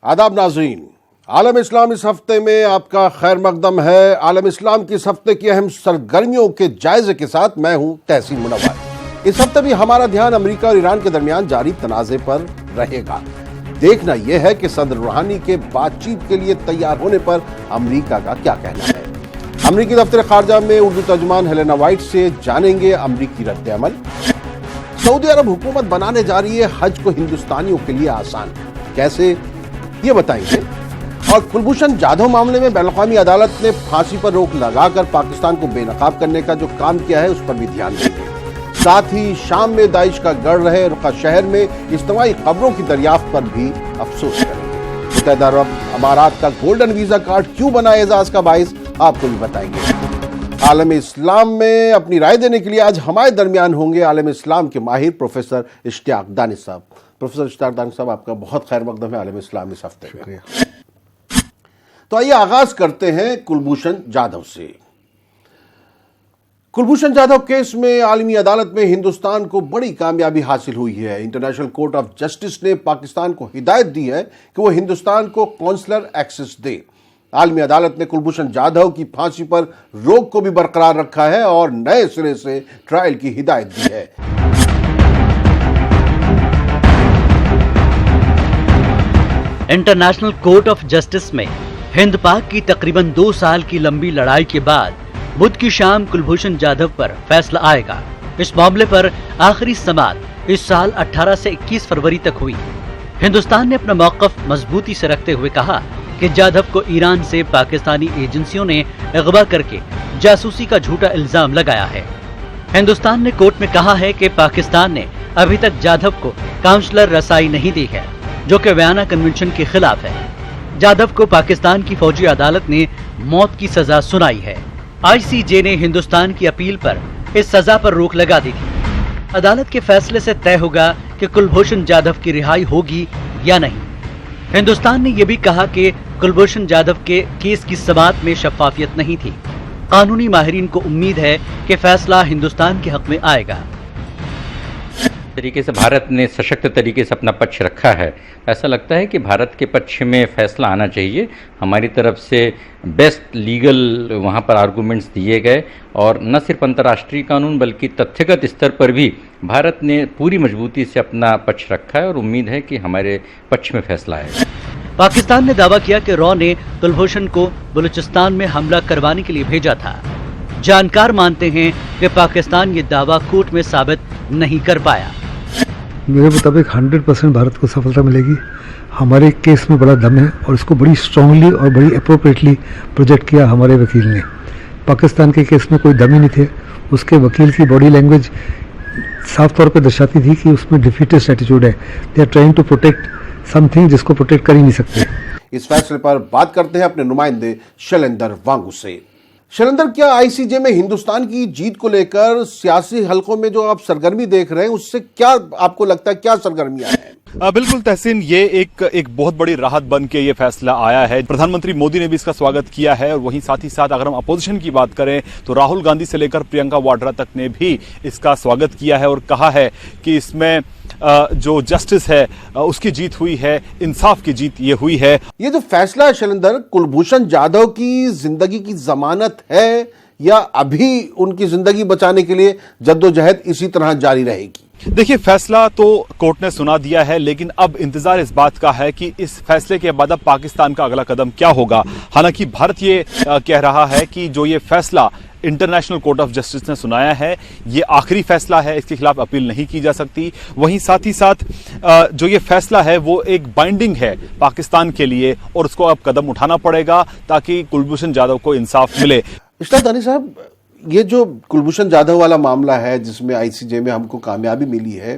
आदाब नाज़रीन, आलम इस्लाम इस हफ्ते में आपका खैर मकदम है। आलम इस्लाम की इस हफ्ते की अहम सरगर्मियों के जायजे के साथ मैं हूं तहसीन मुनव्वर। इस हफ्ते भी हमारा ध्यान अमेरिका और ईरान के दरमियान जारी तनाज़े पर रहेगा। देखना यह है कि सदर रूहानी के बातचीत के लिए तैयार होने पर अमेरिका का क्या कहना है। अमेरिकी दफ्तर खारजा में उर्दू तर्जुमान हेलेना वाइट से जानेंगे अमेरिकी रद्द-ए-अमल। सऊदी अरब हुकूमत बनाने जा रही है हज को हिंदुस्तानियों के लिए आसान, कैसे ये बताएंगे। और कुलभूषण जाधव मामले में बैनुल-अक़वामी अदालत ने फांसी पर रोक लगाकर पाकिस्तान को बेनकाब करने का जो काम किया है उस पर भी ध्यान देंगे। साथ ही शाम में दाइश का गढ़ रहे रुका शहर में इज्तिमाई खबरों की दरियाफ्त पर भी अफसोस करेंगे। मुत्तहिदा अरब अमारात का गोल्डन वीजा कार्ड क्यों बना एजाज का बाइस, आपको भी बताएंगे। आलम इस्लाम में अपनी राय देने के लिए आज हमारे दरमियान होंगे आलम इस्लाम के माहिर प्रोफेसर इश्तियाक दानिश साहब। प्रोफेसर इश्तियाक दानिश साहब, आपका बहुत खैर मकदम है आलम इस्लाम इस हफ्ते में। तो आइए आगाज करते हैं कुलभूषण जाधव से। कुलभूषण जाधव केस में आलमी अदालत में हिंदुस्तान को बड़ी कामयाबी हासिल हुई है। इंटरनेशनल कोर्ट ऑफ जस्टिस ने पाकिस्तान को हिदायत दी है कि वो हिंदुस्तान को कॉन्सुलर एक्सेस दे। आलमी अदालत ने कुलभूषण जाधव की फांसी पर रोक को भी बरकरार रखा है और नए सिरे से ट्रायल की हिदायत दी है। इंटरनेशनल कोर्ट ऑफ जस्टिस में हिंद पाक की तकरीबन 2 साल की लंबी लड़ाई के बाद बुध की शाम कुलभूषण जाधव पर फैसला आएगा। इस मामले पर आखिरी समाअत इस साल 18 से 21 फरवरी तक हुई। हिंदुस्तान ने अपना मौक़िफ़ मजबूती से रखते हुए कहा कि जाधव को ईरान से पाकिस्तानी एजेंसियों ने अगवा करके जासूसी का झूठा इल्जाम लगाया है। हिंदुस्तान ने कोर्ट में कहा है कि पाकिस्तान ने अभी तक जाधव को काउंसलर रसाई नहीं दी है, जो कि वियना कन्वेंशन के खिलाफ है। जाधव को पाकिस्तान की फौजी अदालत ने मौत की सजा सुनाई है। ICJ ने हिंदुस्तान की अपील पर इस सजा पर रोक लगा दी थी। अदालत के फैसले से तय होगा कि कुलभूषण जाधव की रिहाई होगी या नहीं। हिंदुस्तान ने यह भी कहा कि कुलभूषण जाधव के केस की समाअत में शफाफियत नहीं थी। कानूनी माहिरीन को उम्मीद है कि फैसला हिंदुस्तान के हक में आएगा। तरीके से भारत ने सशक्त तरीके से अपना पक्ष रखा है। ऐसा लगता है कि भारत के पक्ष में फैसला आना चाहिए। हमारी तरफ से बेस्ट लीगल वहाँ पर आर्गूमेंट्स दिए गए और न सिर्फ अंतर्राष्ट्रीय कानून बल्कि तथ्यगत स्तर पर भी भारत ने पूरी मजबूती से अपना पक्ष रखा है और उम्मीद है कि हमारे पक्ष में फैसला आएगा। पाकिस्तान ने दावा किया कि रॉ ने कुलभूषण को बलूचिस्तान में हमला करवाने के लिए भेजा था। जानकार मानते हैं कि पाकिस्तान ये दावा कोर्ट में साबित नहीं कर पाया। मेरे मुताबिक 100% भारत को सफलता मिलेगी। हमारे केस में बड़ा दम है और इसको बड़ी स्ट्रांगली और बड़ी अप्रोप्रिएटली प्रोजेक्ट किया हमारे वकील ने। पाकिस्तान के केस में कोई दम ही नहीं थे। उसके वकील की बॉडी लैंग्वेज साफ तौर पे दर्शाती थी कि उसमें डिफीटिस्ट एटीट्यूड है। They are trying to protect something जिसको प्रोटेक्ट कर ही नहीं सकते। इस फैसले पर बात करते हैं अपने नुमाइंदे शैलेंद्र वांगू से। शैलेंद्र, क्या ICJ में हिंदुस्तान की जीत को लेकर सियासी हलकों में जो आप सरगर्मी देख रहे हैं उससे क्या आपको लगता है, क्या सरगर्मियां हैं? बिल्कुल तहसीन, ये एक बहुत बड़ी राहत बन के ये फैसला आया है। प्रधानमंत्री मोदी ने भी इसका स्वागत किया है और वहीं साथ ही साथ अगर हम अपोजिशन की बात करें तो राहुल गांधी से लेकर प्रियंका वाड्रा तक ने भी इसका स्वागत किया है और कहा है कि इसमें जो जस्टिस है उसकी जीत हुई है, इंसाफ की जीत ये हुई है। ये जो फैसला है शैलेंद्र, कुलभूषण जाधव की जिंदगी की जमानत है या अभी उनकी जिंदगी बचाने के लिए जद्दोजहद इसी तरह जारी रहेगी? देखिए, फैसला तो कोर्ट ने सुना दिया है, लेकिन अब इंतजार इस बात का है कि इस फैसले के बाद अब पाकिस्तान का अगला कदम क्या होगा। हालांकि भारत ये कह रहा है कि जो ये फैसला इंटरनेशनल कोर्ट ऑफ जस्टिस ने सुनाया है ये आखिरी फैसला है, इसके खिलाफ अपील नहीं की जा सकती। वहीं साथ ही साथ जो ये फैसला है वो एक बाइंडिंग है पाकिस्तान के लिए और उसको अब कदम उठाना पड़ेगा ताकि कुलभूषण जाधव को इंसाफ मिले। इश्तियाक दानिश साहब, ये जो कुलभूषण जाधव वाला मामला है जिसमें ICJ में हमको कामयाबी मिली है,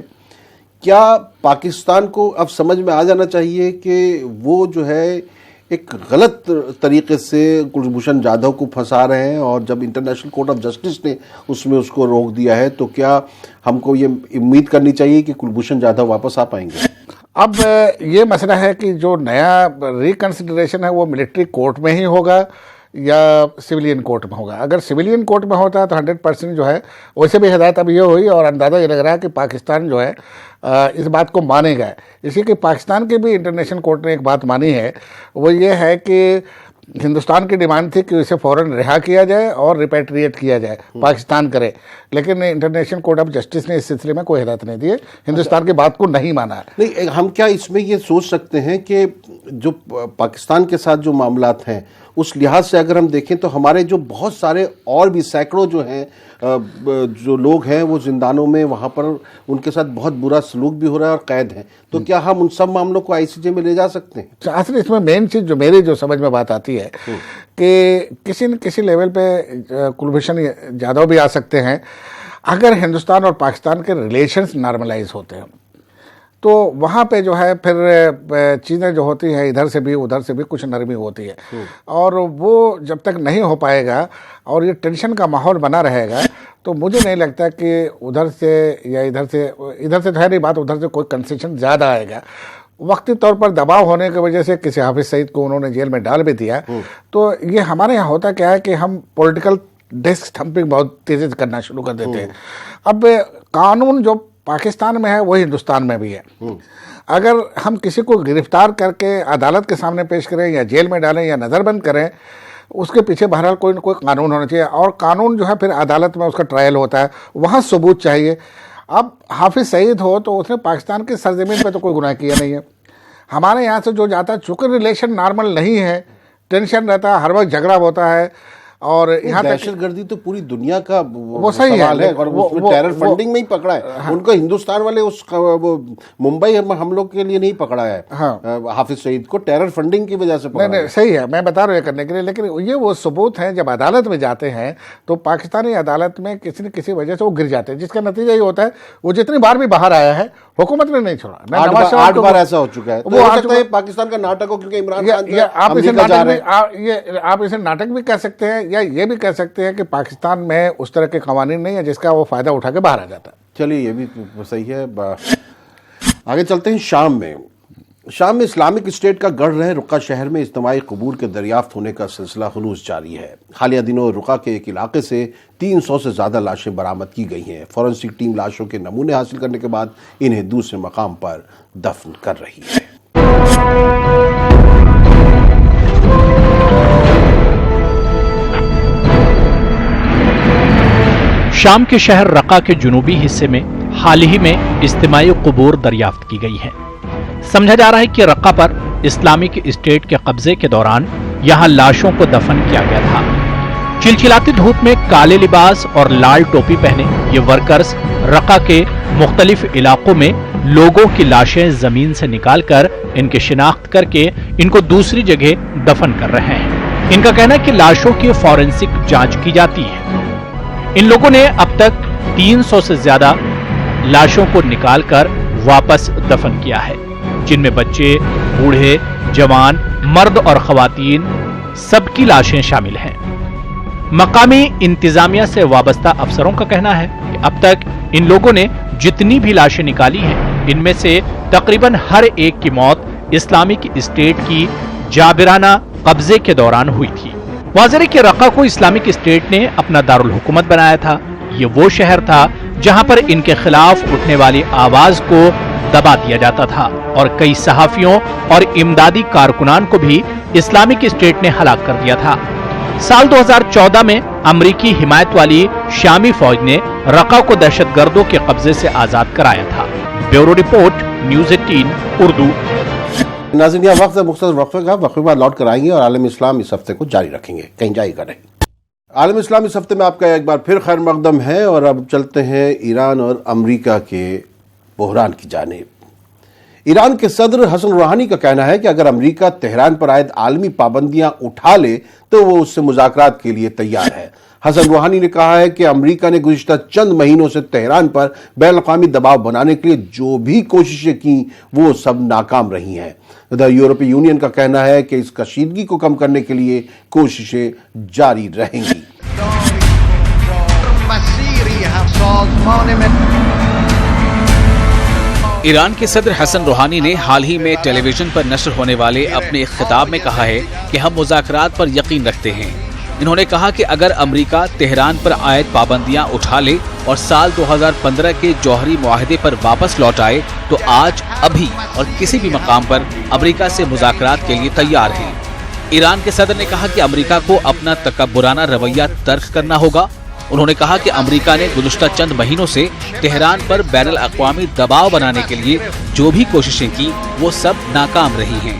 क्या पाकिस्तान को अब समझ में आ जाना चाहिए कि वो जो है एक गलत तरीके से कुलभूषण जाधव को फंसा रहे हैं और जब इंटरनेशनल कोर्ट ऑफ जस्टिस ने उसमें उसको रोक दिया है तो क्या हमको ये उम्मीद करनी चाहिए कि कुलभूषण जाधव वापस आ पाएंगे? अब ये मसला है कि जो नया रिकंसिडरेशन है वो मिलिट्री कोर्ट में ही होगा या सिविलियन कोर्ट में होगा। अगर सिविलियन कोर्ट में होता है तो 100% जो है, वैसे भी हिदायत अब ये हुई और अंदाज़ा ये लग रहा है कि पाकिस्तान जो है इस बात को मानेगा। इसी के पाकिस्तान के भी इंटरनेशनल कोर्ट ने एक बात मानी है, वो ये है कि हिंदुस्तान की डिमांड थी कि उसे फ़ौरन रिहा किया जाए और रिपैट्रिएट किया जाए, पाकिस्तान करे, लेकिन इंटरनेशनल कोर्ट ऑफ जस्टिस ने इस सिलसिले में कोई हिदायत नहीं दी है, हिंदुस्तान की बात को नहीं माना है। नहीं, हम क्या इसमें ये सोच सकते हैं कि जो पाकिस्तान के साथ जो मामलात हैं उस लिहाज से अगर हम देखें तो हमारे जो बहुत सारे और भी सैकड़ों जो हैं जो लोग हैं वो जिंदानों में, वहाँ पर उनके साथ बहुत बुरा सलूक भी हो रहा है और कैद हैं, तो क्या हम उन सब मामलों को ICJ में ले जा सकते हैं? असल इसमें मेन चीज़ जो मेरी जो समझ में बात आती है कि किसी न किसी लेवल पे कुलभूषण जाधव भी आ सकते हैं अगर हिंदुस्तान और पाकिस्तान के रिलेशंस नॉर्मलाइज होते हैं, तो वहाँ पे जो है फिर चीज़ें जो होती हैं इधर से भी उधर से भी कुछ नरमी होती है, और वो जब तक नहीं हो पाएगा और ये टेंशन का माहौल बना रहेगा तो मुझे नहीं लगता कि उधर से या इधर से तो है नहीं बात, उधर से कोई कंसेशन ज़्यादा आएगा। वक्ती तौर पर दबाव होने की वजह से किसी हाफिज सईद को उन्होंने जेल में डाल भी दिया, तो ये हमारे यहाँ होता क्या है कि हम पॉलिटिकल डेस्क थम्पिंग बहुत तेज़ी से करना शुरू कर देते हैं। अब कानून जो पाकिस्तान में है वही हिंदुस्तान में भी है। अगर हम किसी को गिरफ्तार करके अदालत के सामने पेश करें या जेल में डालें या नज़रबंद करें, उसके पीछे बहरहाल कोई न कोई कानून होना चाहिए, और कानून जो है फिर अदालत में उसका ट्रायल होता है, वहाँ सबूत चाहिए। अब हाफिज सईद हो तो उसने पाकिस्तान की सरजमीन पे तो कोई गुनाह किया नहीं है, हमारे यहाँ से जो जाता है चूँकि रिलेशन नॉर्मल नहीं है, टेंशन रहता है, हर वक्त झगड़ा होता है, और यहाँ तक दहशतगर्दी तो पूरी दुनिया का वो सही सवाल है, और उसमें टेरर फंडिंग में ही पकड़ा है। हाँ। उनको हिंदुस्तान वाले उस वो मुंबई हम लोग के लिए नहीं पकड़ा है। हाँ। हाफिज सईद को टेरर फंडिंग की वजह से पकड़ा नहीं, सही है, मैं बता रहा हूँ करने के लिए, लेकिन ये वो सबूत हैं जब अदालत में जाते हैं तो पाकिस्तानी अदालत में किसी न किसी वजह से वो गिर जाते हैं, जिसका नतीजा ये होता है वो जितनी बार भी बाहर आया है हुकूमत ने नहीं छोड़ा। 8 बार ऐसा हो चुका है, तो हो सकता है पाकिस्तान का नाटक हो, क्योंकि इमरान खान आप इसे नाटक भी कह सकते हैं या ये भी कह सकते हैं कि पाकिस्तान में उस तरह के कवानीन नहीं है जिसका वो फायदा उठा के बाहर आ जाता है। चलिए, ये भी सही है। आगे चलते हैं। शाम में इस्लामिक स्टेट का गढ़ रहे रुका शहर में इज्तिमाई कबूर के दरियाफ्त होने का सिलसिला खुलूस जारी है। हालिया दिनों रुका के एक इलाके से 300 से ज़्यादा लाशें बरामद की गई हैं। फॉरेंसिक टीम लाशों के नमूने हासिल करने के बाद इन्हें दूसरे मकाम पर दफन कर रही है। शाम के शहर रका के जुनूबी हिस्से में हाल ही में इज्तिमाई कबूर दरियाफ्त की गई है। समझा जा रहा है कि रक्का पर इस्लामिक स्टेट के कब्जे के दौरान यहां लाशों को दफन किया गया था। चिलचिलाती धूप में काले लिबास और लाल टोपी पहने ये वर्कर्स रक्का के मुख्तलिफ इलाकों में लोगों की लाशें जमीन से निकालकर इनकी शिनाख्त करके इनको दूसरी जगह दफन कर रहे हैं। इनका कहना है कि लाशों की फॉरेंसिक जांच की जाती है। इन लोगों ने अब तक 300 से ज्यादा लाशों को निकालकर वापस दफन किया है, जिनमें बच्चे, बूढ़े, जवान, मर्द और खवातीन सबकी लाशें शामिल हैं। मकामी इंतजामिया से वाबस्ता अफसरों का कहना है कि अब तक इन लोगों ने जितनी भी लाशें निकाली हैं, इनमें से तकरीबन हर एक की मौत इस्लामिक स्टेट की जाबिराना कब्जे के दौरान हुई थी। वाज़ेह है कि रक्का को इस्लामिक स्टेट ने अपना दारुल हुकूमत बनाया था। ये वो शहर था जहां पर इनके खिलाफ उठने वाली आवाज को दबा दिया जाता था और कई सहाफियों और इमदादी कारकुनान को भी इस्लामिक स्टेट ने हलाक कर दिया था। साल 2014 में अमरीकी हिमायत वाली शामी फौज ने रक्का को दहशतगर्दों के कब्जे से आजाद कराया था। Bureau report, news 18 Urdu. नाज़रीन, यह वक्त है मुख्तसर वक्फे का, वक्फे बाद लौट कर आएंगे और आलम इस्लाम इस हफ्ते को जारी रखेंगे, कहीं जाइएगा नहीं। आलम इस्लाम इस हफ्ते में आपका एक बार फिर खैर मकदम है और अब चलते हैं ईरान और अमरीका के बहरान की जानिब। ईरान के सदर हसन रूहानी का कहना है कि अगर अमरीका तेहरान पर आयद आलमी पाबंदियां उठा ले तो वो उससे मुज़ाकरात के लिए तैयार है। हसन रूहानी ने कहा है कि अमरीका ने गुज़िश्ता चंद महीनों से तेहरान पर बैनुल-अक़वामी दबाव बनाने के लिए जो भी कोशिशें की वो सब नाकाम रही हैं। इधर यूरोपीय यूनियन का कहना है कि इस कशीदगी को कम करने के लिए कोशिशें जारी रहेंगी। ईरान के सदर हसन रूहानी ने हाल ही में टेलीविजन पर नश्र होने वाले अपने एक खिताब में कहा है कि हम मुज़ाकरात पर यकीन रखते हैं। इन्होंने कहा कि अगर अमेरिका तेहरान पर आयद पाबंदियां उठा ले और साल 2015 के जौहरी मुआहदे पर वापस लौट आए तो आज, अभी और किसी भी मकाम पर अमेरिका से मुज़ाकरात के लिए तैयार हैं। ईरान के सदर ने कहा कि अमेरिका को अपना तकब्बुराना रवैया तर्क करना होगा। उन्होंने कहा कि अमेरिका ने गुज़श्ता चंद महीनों से तेहरान पर बैनुल अक़वामी दबाव बनाने के लिए जो भी कोशिशें की वो सब नाकाम रही हैं।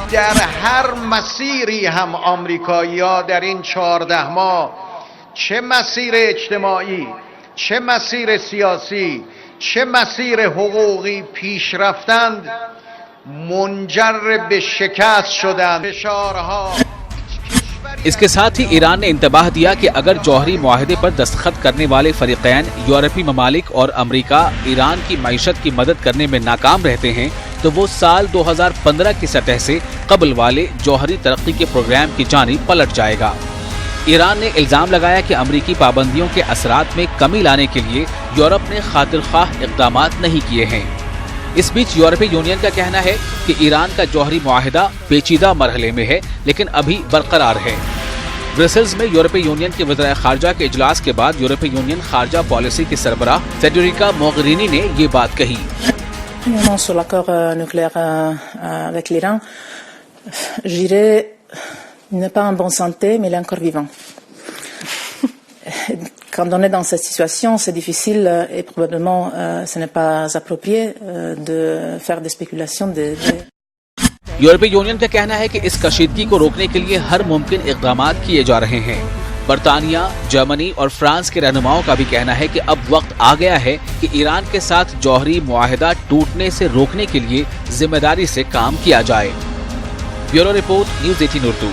در هر مسیری هم آمریکایی‌ها در این 14 ماه چه مسیر اجتماعی، چه مسیر سیاسی، چه مسیر حقوقی پیش رفتند منجر به شکست شدند. فشارها इसके साथ ही ईरान ने इंतबाह दिया कि अगर जौहरी मुआहदे पर दस्तखत करने वाले फरीकैन यूरोपीय ममालिक और अमेरिका ईरान की मईशत की मदद करने में नाकाम रहते हैं तो वो साल 2015 की सतह से कबल वाले जौहरी तरक्की के प्रोग्राम की जानिब पलट जाएगा। ईरान ने इल्जाम लगाया कि अमरीकी पाबंदियों के असरात में कमी लाने के लिए यूरोप ने खातिरख्वाह इक़दामात नहीं किए हैं। इस बीच यूरोपीय यूनियन का कहना है कि ईरान का जौहरी मुआहिदा पेचीदा मरहले में है लेकिन अभी बरकरार है। ब्रसेल्स में यूरोपीय यूनियन के वज़ीर ख़ारजा के इजलास के बाद यूरोपीय यूनियन ख़ारजा पॉलिसी की सरबराह फेडेरिका मोगेरिनी ने ये बात कही। Sur l'accord nucléaire avec l'Iran, je dirais, il n'est pas en bonne santé, mais il est encore vivant. Quand on est dans cette situation, c'est difficile et probablement ce n'est pas approprié de faire des spéculations. यूरोपीय union का कहना है कि इस कशीदगी को रोकने के लिए हर मुमकिन इक़दामात किए जा रहे हैं। बरतानिया, जर्मनी और फ्रांस के रहनुमाओं का भी कहना है कि अब वक्त आ गया है कि ईरान के साथ जौहरी मुआहिदा टूटने से रोकने के लिए जिम्मेदारी से काम किया जाए। Bureau report, news 18 Urdu.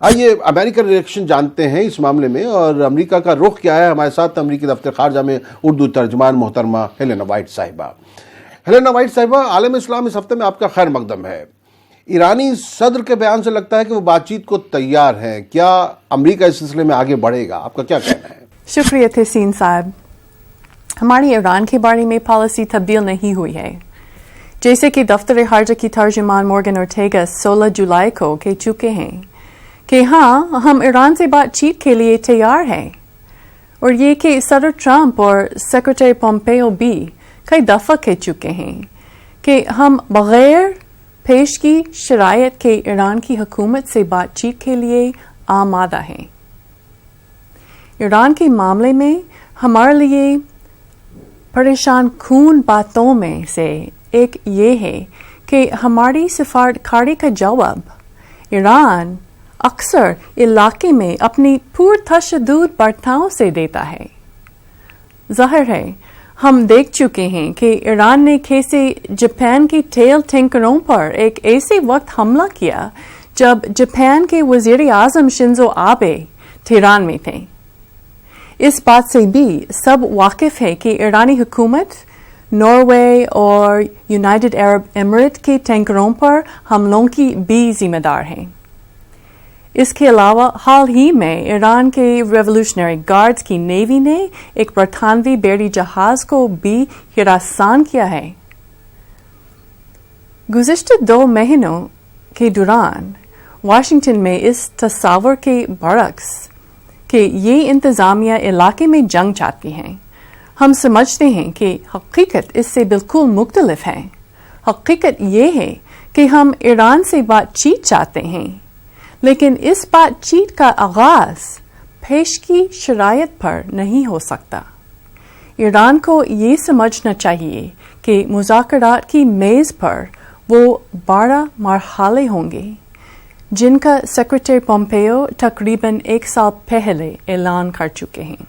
आइए अमेरिकन रिएक्शन जानते हैं इस मामले में और अमेरिका का रुख क्या है। हमारे साथ अमेरिकी दफ्तर खारजा में उर्दू तर्जुमान मोहतरमा हेलेना वाइट साहिबा। हेलेना वाइट साहिबा, आलम इस्लाम इस हफ्ते में आपका खैर मकदम है। ईरानी सदर के बयान से लगता है कि वो बातचीत को तैयार हैं। क्या अमेरिका इस सिलसिले में आगे बढ़ेगा? आपका क्या कहना है? शुक्रिया तहसीन साहब। हमारी ईरान के बारे में पॉलिसी तब्दील नहीं हुई है। जैसे कि दफ्तर खारजा की तर्जुमान मॉर्गन ओर्टेगा 16 जुलाई को कह चुके हैं कि हाँ, हम ईरान से बातचीत के लिए तैयार हैं, और ये कि सदर ट्रंप और सेक्रेटरी पोम्पेयो भी कई दफ़ा कह चुके हैं कि हम बग़ैर पेश की शरायत के ईरान की हुकूमत से बातचीत के लिए आमादा हैं। ईरान के मामले में हमारे लिए परेशान खून बातों में से एक ये है कि हमारी सफारतकारी का जवाब ईरान अक्सर इलाके में अपनी पुरतशद्दुद बर्ताव से देता है। ज़ाहिर है, हम देख चुके हैं कि ईरान ने कैसे जापान की तेल टैंकरों पर एक ऐसे वक्त हमला किया जब जापान के वज़ीर आज़म शिंजो आबे तेहरान में थे। इस बात से भी सब वाकिफ है कि ईरानी हुकूमत नॉर्वे और यूनाइटेड अरब एमिरेट के टैंकरों पर हमलों की भी जिम्मेदार हैं। इसके अलावा हाल ही में ईरान के रेवोल्यूशनरी गार्ड्स की नेवी ने एक बरतानवी बहरी जहाज को भी हिरासान किया है। गुज़िश्ता 2 महीनों के दौरान वाशिंगटन में इस तस्वर के बरक्स कि ये इंतज़ामिया इलाके में जंग चाहती हैं, हम समझते हैं कि हकीकत इससे बिल्कुल मुख्तलिफ है। हकीकत ये है कि हम ईरान से बातचीत चाहते हैं, लेकिन इस बातचीत का आगाज पेश की शरायत पर नहीं हो सकता। ईरान को ये समझना चाहिए कि मुज़ाकरात की मेज़ पर वो 12 मरहले होंगे जिनका सेक्रेटरी पोम्पेयो तकरीबन 1 साल पहले ऐलान कर चुके हैं,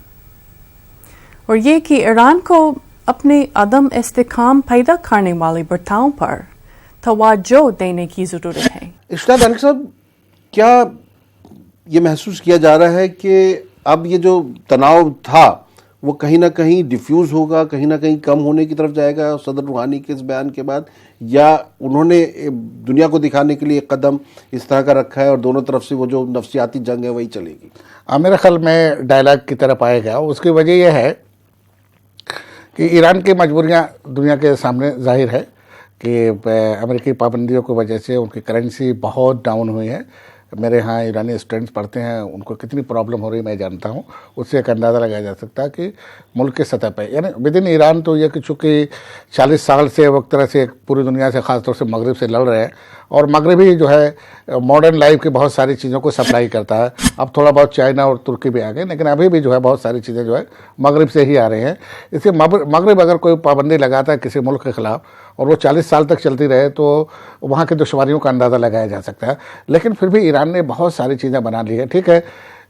और ये कि ईरान को अपने अदम इस्तेकाम पैदा करने वाले बर्ताव पर तवज्जो देने की ज़रूरत है। इश्ताक अली साहब, क्या ये महसूस किया जा रहा है कि अब ये जो तनाव था वो कहीं ना कहीं डिफ्यूज़ होगा, कहीं ना कहीं कम होने की तरफ जाएगा सदर रूहानी के इस बयान के बाद, या उन्होंने दुनिया को दिखाने के लिए कदम इस तरह का रखा है और दोनों तरफ से वो जो नफसियाती जंग है वही चलेगी? मेरे ख्याल में डायलॉग की तरफ आएगा। उसकी वजह यह है कि ईरान की मजबूरियां दुनिया के सामने जाहिर है کہ امریکی پابندیوں کی وجہ سے ان کی کرنسی بہت ڈاؤن ہوئی ہے. میرے ہاں ایرانی اسٹوڈنٹس پڑھتے ہیں, ان کو کتنی پرابلم ہو رہی ہے میں جانتا ہوں. اس سے ایک اندازہ لگایا جا سکتا ہے کہ ملک کے سطح پہ, یعنی ود ان ایران تو یہ کہ چونکہ 40 سال سے وہ ایک طرح سے پوری دنیا سے, خاص طور سے مغرب سے لڑ رہے ہیں, اور مغربی جو ہے ماڈرن لائف کی بہت ساری چیزوں کو سپلائی کرتا ہے. اب تھوڑا بہت چائنا اور ترکی بھی آ گئے, لیکن ابھی بھی جو ہے بہت ساری چیزیں جو ہے مغرب سے ہی آ رہے ہیں. اس سے مغرب اگر کوئی پابندی لگاتا ہے کسی ملک کے خلاف اور وہ 40 سال تک چلتی رہے تو وہاں کی دشواریوں کا اندازہ لگایا جا سکتا ہے. لیکن پھر بھی ایران نے بہت ساری چیزیں بنا لی ہیں. ٹھیک ہے,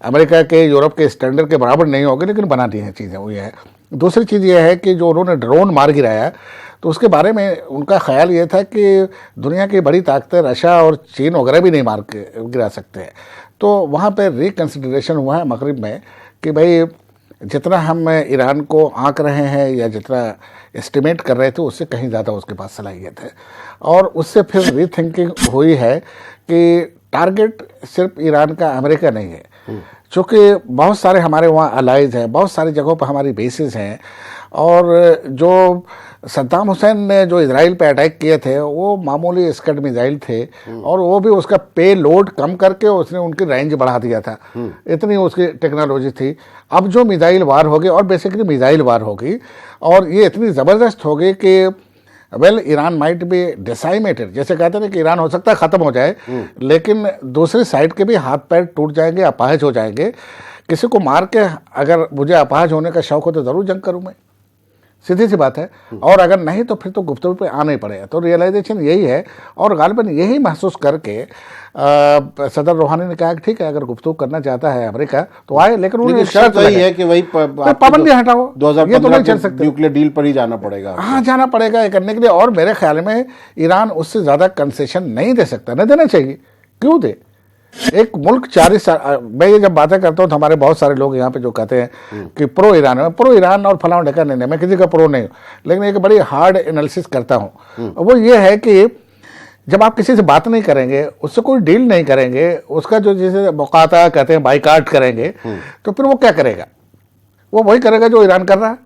امریکہ کے یورپ کے اسٹینڈرڈ کے برابر نہیں ہوگی, لیکن بنا دی ہیں چیزیں. وہ یہ ہے. دوسری چیز یہ ہے کہ جو انہوں نے ڈرون مار گرایا, تو اس کے بارے میں ان کا خیال یہ تھا کہ دنیا کی بڑی طاقتیں رشیا اور چین وغیرہ بھی نہیں مار کے گرا سکتے ہیں. تو وہاں پہ ریکنسیڈریشن ہوا ہے مغرب میں کہ بھائی جتنا ہم ایران کو آنک رہے ہیں یا جتنا اسٹیمیٹ کر رہے تھے اس سے کہیں زیادہ اس کے پاس صلاحیت ہے. اور اس سے پھر ری تھنکنگ ہوئی ہے کہ ٹارگٹ صرف ایران کا امریکہ نہیں ہے, چونکہ بہت سارے ہمارے وہاں الائز ہیں, بہت ساری جگہوں پہ ہماری بیسز ہیں. اور جو صدام حسین نے جو اسرائیل پہ اٹیک کیے تھے وہ معمولی اسکڈ میزائل تھے, اور وہ بھی اس کا پے لوڈ کم کر کے اس نے ان کی رینج بڑھا دیا تھا. اتنی اس کی ٹیکنالوجی تھی. اب جو میزائل وار ہوگی, اور بیسیکلی میزائل وار ہوگی, اور یہ اتنی زبردست ہوگی کہ ایران مائٹ بی ڈیسائمیٹڈ. جیسے کہتے ہیں کہ ایران ہو سکتا ہے ختم ہو جائے, لیکن دوسری سائڈ کے بھی ہاتھ پیر ٹوٹ جائیں گے, اپاہج ہو جائیں گے. کسی کو مار کے اگر مجھے اپاہج ہونے کا شوق ہو تو ضرور جنگ کروں میں, سیدھی سی بات ہے. اور اگر نہیں تو پھر تو گفتگو پہ آنا ہی پڑے گا. تو ریئلائزیشن یہی ہے, اور غالباً یہی محسوس کر کے صدر روحانی نے کہا کہ ٹھیک ہے اگر گفتگو کرنا چاہتا ہے امریکہ تو آئے, لیکن انہوں نے شرط وہی ہے کہ وہی پابندی ہٹاؤ, یہ تو نہیں چل سکتے. نیوکلیئر ڈیل پر ہی جانا پڑے گا. ہاں جانا پڑے گا یہ کرنے کے لیے. اور میرے خیال میں ایران اس سے زیادہ کنسیشن نہیں دے سکتا, نہیں دینا چاہیے. کیوں دے؟ ایک ملک 40 سال, میں یہ جب باتیں کرتا ہوں تو ہمارے بہت سارے لوگ یہاں پہ جو کہتے ہیں کہ پرو ایران ہے, پرو ایران اور فلاں ڈھکا نہیں, میں کسی کا پرو نہیں ہوں, لیکن ایک بڑی ہارڈ انالیسس کرتا ہوں. وہ یہ ہے کہ جب آپ کسی سے بات نہیں کریں گے, اس سے کوئی ڈیل نہیں کریں گے, اس کا جو جسے مقاطعہ کہتے ہیں بائیکاٹ کریں گے, تو پھر وہ کیا کرے گا؟ وہ وہی کرے گا جو ایران کر رہا ہے.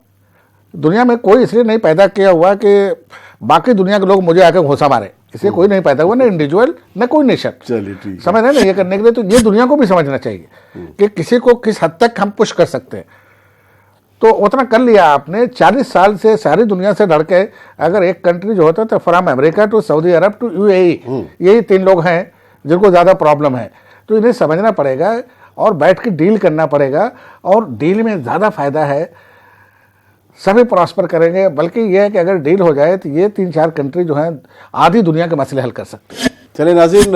دنیا میں کوئی اس لیے نہیں پیدا کیا ہوا کہ باقی دنیا کے لوگ مجھے آ کے گھوسا مارے, اس لیے کوئی نہیں پیدا ہوا, نہ انڈیویجول نہ کوئی نیشن. سمجھ رہے نا, یہ کرنے کے لیے تو یہ دنیا کو بھی سمجھنا چاہیے کہ کسی کو کس حد تک ہم پش کر سکتے ہیں. تو اتنا کر لیا آپ نے. 40 سال سے ساری دنیا سے لڑ کے اگر ایک کنٹری جو ہوتا ہے تو فرام امریکہ ٹو سعودی عرب ٹو UAE, یہی 3 لوگ ہیں جن کو زیادہ پرابلم ہے. تو انہیں سمجھنا پڑے گا اور بیٹھ کے ڈیل کرنا پڑے گا, اور ڈیل میں زیادہ فائدہ ہے, سبھی پراسپر کریں گے. بلکہ یہ ہے کہ اگر ڈیل ہو جائے تو یہ 3-4 کنٹری جو ہیں آدھی دنیا کے مسئلے حل کر سکتے ہیں. چلے ناظرین,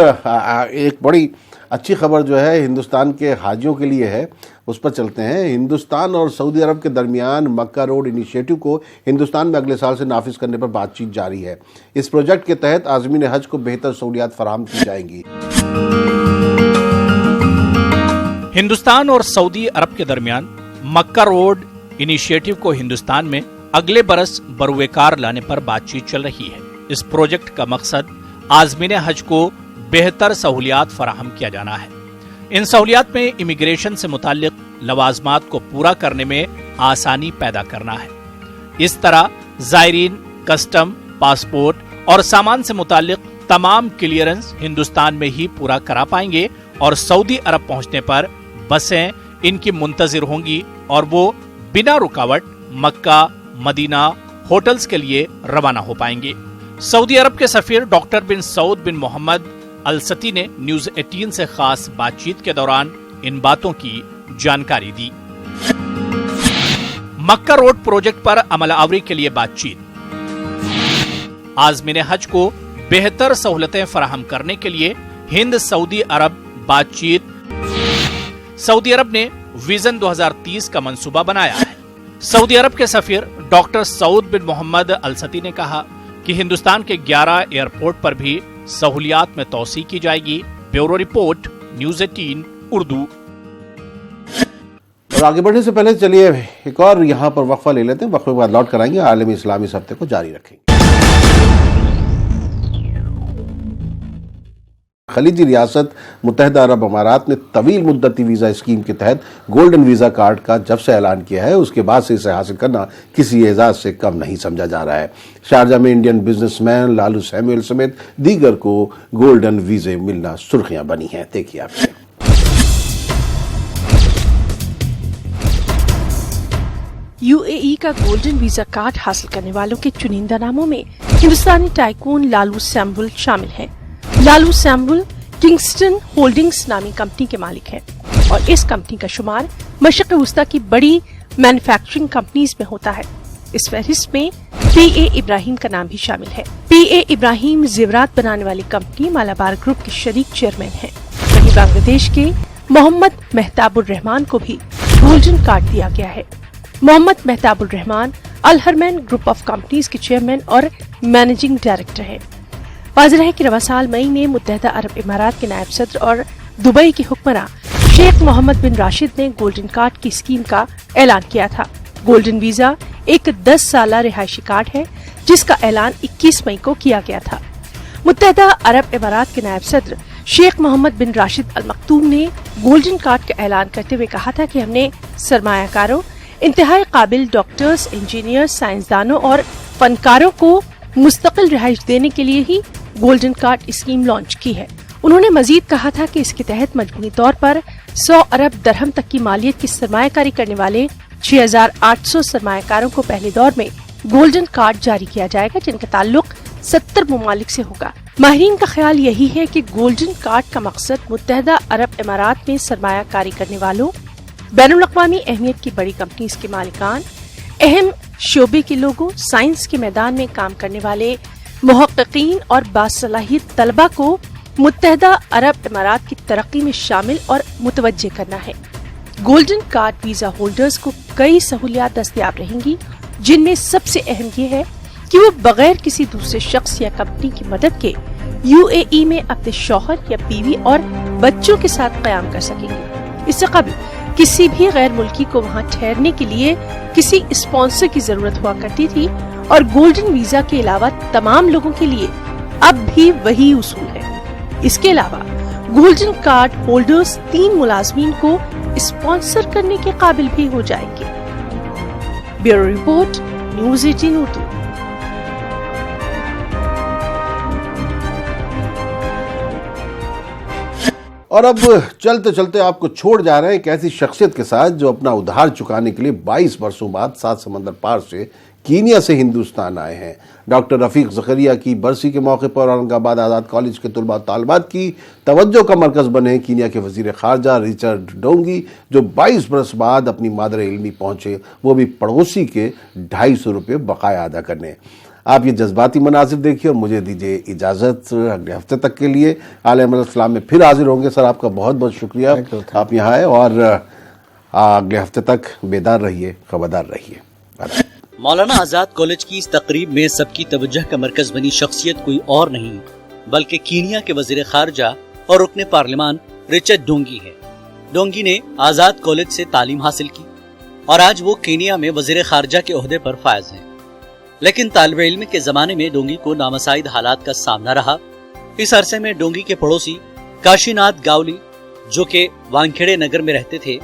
ایک بڑی اچھی خبر جو ہے ہندوستان کے حاجیوں کے لیے ہے, اس پر چلتے ہیں. ہندوستان اور سعودی عرب کے درمیان مکہ روڈ انیشیٹو کو ہندوستان میں اگلے سال سے نافذ کرنے پر بات چیت جاری ہے. اس پروجیکٹ کے تحت عازمین حج کو بہتر سہولیات فراہم کی جائیں گی. ہندوستان اور سعودی عرب کے درمیان مکہ روڈ انیشیٹو کو ہندوستان میں اگلے برس بروئے کار لانے پر بات چیت چل رہی ہے. اس پروجیکٹ کا مقصد عازمین حج کو بہتر سہولیات فراہم کیا جانا ہے. ان سہولیات میں امیگریشن سے متعلق لوازمات کو پورا کرنے میں آسانی پیدا کرنا ہے. اس طرح زائرین کسٹم, پاسپورٹ اور سامان سے متعلق تمام کلیئرنس ہندوستان میں ہی پورا کرا پائیں گے, اور سعودی عرب پہنچنے پر بسیں ان کی منتظر ہوں گی اور وہ بنا رکاوٹ مکہ, مدینہ, ہوٹلز کے لیے روانہ ہو پائیں گے. سعودی عرب کے سفیر ڈاکٹر بن سعود بن محمد الستی نے نیوز 18 سے خاص بات چیت کے دوران ان باتوں کی جانکاری دی. مکہ روڈ پروجیکٹ پر عمل آوری کے لیے بات چیت. عازمین حج کو بہتر سہولتیں فراہم کرنے کے لیے ہند سعودی عرب بات چیت. سعودی عرب نے ویژن 2030 کا منصوبہ بنایا ہے. سعودی عرب کے سفیر ڈاکٹر سعود بن محمد الستی نے کہا کہ ہندوستان کے 11 ایئرپورٹ پر بھی سہولیات میں توسیع کی جائے گی. Bureau report, news 18 Urdu. اور آگے بڑھنے سے پہلے چلیے ایک اور یہاں پر وقفہ لے لیتے ہیں. وقفے کے بعد لوٹ کر آئیں گے, عالمی اسلامی اس ہفتے کو جاری رکھیں گے. खलीजी रियासत मुत्तहदा अरब अमारात ने तवील मुद्दती वीज़ा स्कीम के तहत गोल्डन वीज़ा कार्ड का जब से ऐलान किया है उसके बाद से इसे हासिल करना किसी एजाज़ से कम नहीं समझा जा रहा है। शारजा में इंडियन बिजनेसमैन लालू सैमुअल समेत दीगर को गोल्डन वीज़े मिलना सुर्खियां बनी हैं। देखिए आपसे। यूएई का गोल्डन वीजा कार्ड हासिल करने वालों के चुनिंदा नामों में हिंदुस्तानी टाइकून लालू सैमुअल शामिल हैं। लालू सैमुअल किंगस्टन होल्डिंग्स नामी कंपनी के मालिक हैं और इस कंपनी का शुमार मशरक़ वुस्ता की बड़ी मैन्युफैक्चरिंग कंपनीज में होता है। इस फहरिस्त में पीए इब्राहिम का नाम भी शामिल है। पीए इब्राहिम जेवरात बनाने वाली कंपनी मालाबार ग्रुप के शरीक चेयरमैन हैं। वहीं बांग्लादेश के मोहम्मद मेहताबुर रहमान को भी गोल्डन कार्ड दिया गया है। मोहम्मद मेहताबुर रहमान अल हरमैन ग्रुप ऑफ कंपनीज के चेयरमैन और मैनेजिंग डायरेक्टर हैं। वाज़ेह है कि रवा साल मई में मुत्तहदा अरब इमारात के नायब सदर और दुबई के हुक्मरान शेख मोहम्मद बिन राशिद ने गोल्डन कार्ड की स्कीम का ऐलान किया था। गोल्डन वीजा एक 10 साला रिहायशी कार्ड है जिसका ऐलान 21 मई को किया गया था। मुत्तहदा अरब इमारात के नायब सदर शेख मोहम्मद बिन राशिद अल मक्तूम ने गोल्डन कार्ड का ऐलान करते हुए कहा था कि हमने सरमायाकारों, इंतहाई काबिल डॉक्टर्स, इंजीनियर्स, साइंसदानों और फनकारों को मुस्तकिल रिहाइश देने के लिए ही गोल्डन कार्ड स्कीम लॉन्च की है। उन्होंने मजीद कहा था कि इसके तहत मजमूई तौर पर 100 अरब दरहम तक की मालियत की सरमायाकारी करने वाले 6,800 सरमायाकारों को पहले दौर में गोल्डन कार्ड जारी किया जाएगा, जिनका ताल्लुक 70 ममालिक से होगा। माहिरीन का ख्याल यही है कि गोल्डन कार्ड का मकसद मुत्तहदा अरब इमारात में सरमायाकारी करने वालों, बैनुल-अक़वामी अहमियत की बड़ी कंपनीज के मालिकान, अहम शोबे के लोगों, साइंस के मैदान में काम करने वाले मुहक्किकीन और बासलाहियत तलबा को मुत्तहदा अरब इमारात की तरक्की में शामिल और मुतवज्जे करना है। गोल्डन कार्ड वीजा होल्डर्स को कई सहूलियात दस्तयाब रहेंगी, जिनमें सबसे अहम ये है कि वो बगैर किसी दूसरे शख्स या कंपनी की मदद के यूएई में अपने शौहर या बीवी और बच्चों के साथ क़याम कर सकेंगे। इससे कबल किसी भी गैर मुल्की को वहाँ ठहरने के लिए किसी स्पॉन्सर की जरूरत हुआ करती थी और गोल्डन वीजा के अलावा तमाम लोगों के लिए अब भी वही उसूल है। इसके अलावा गोल्डन कार्ड होल्डर्स 3 मुलाजमीन को स्पॉन्सर करने के काबिल भी हो जाएंगे। Bureau report, news 18 Urdu. और अब चलते चलते आपको छोड़ जा रहे हैं एक ऐसी शख्सियत के साथ जो अपना उधार चुकाने के लिए 22 वर्षों बाद 7 समंदर पार से कीनिया से हिंदुस्तान आए हैं। डॉक्टर रफीक ज़करिया की बरसी के मौके पर औरंगाबाद आज़ाद कॉलेज के तुलबा तालिबात की तवज्जो का मरकज़ बने कीनिया के वज़ीर ख़ारजा रिचर्ड डोंगी, जो 22 बरस बाद अपनी मादर इल्मी पहुँचे, वो भी पड़ोसी के 250 रुपये बकाया अदा करने। आप ये जज्बाती मनाजिर देखिए और मुझे दीजिए इजाज़त। अगले हफ्ते तक के लिए आलम में फिर हाजिर होंगे। सर, आपका बहुत बहुत शुक्रिया, आप यहाँ आए, और अगले हफ्ते तक बेदार रहिए, खबरदार रहिए। मौलाना आजाद कॉलेज की इस तकरीब में सबकी तवज्जो का मरकज बनी शख्सियत कोई और नहीं बल्कि कीनिया के वजीर खारजा और रुकने पार्लिमान रिचर्ड डोंगी है। डोंगी ने आजाद कॉलेज से तालीम हासिल की और आज वो कीनिया में वजीर खारजा के ओहदे पर फायज हैं। लेकिन तालिब इल्म के जमाने में डोंगी को नामसाइद हालात का सामना रहा। इस अरसे में डोंगी के पड़ोसी काशीनाथ गावली, जो के वानखेड़े नगर में रहते थे,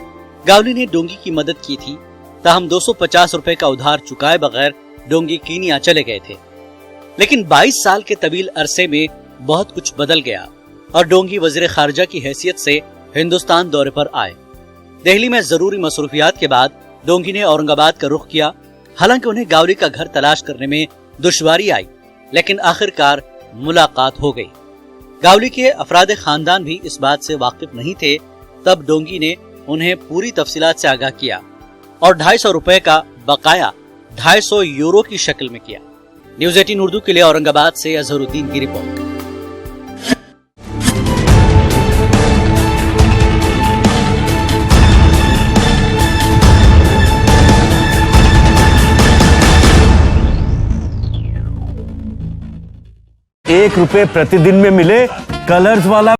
गावली ने डोंगी की मदद की थी। ताहम 250 रुपए का उधार चुकाए बगैर डोंगी कीनिया चले गए थे। लेकिन 22 साल के तवील अरसे में बहुत कुछ बदल गया और डोंगी वजीर खारजा की हैसियत से हिंदुस्तान दौरे पर आए। दिल्ली में जरूरी मसरूफियात के बाद डोंगी ने औरंगाबाद का रुख किया। हालांकि उन्हें गावली का घर तलाश करने में दुश्वारी आई, लेकिन आखिरकार मुलाकात हो गई। गावली के अफराद खानदान भी इस बात से वाकिफ नहीं थे। तब डोंगी ने उन्हें पूरी तफसीलात से आगाह किया और 250 रुपए का बकाया 250 यूरो की शक्ल में किया। न्यूज़ 18 उर्दू के लिए औरंगाबाद से अजहरुद्दीन की रिपोर्ट। ₹1 प्रतिदिन में मिले कलर्स वाला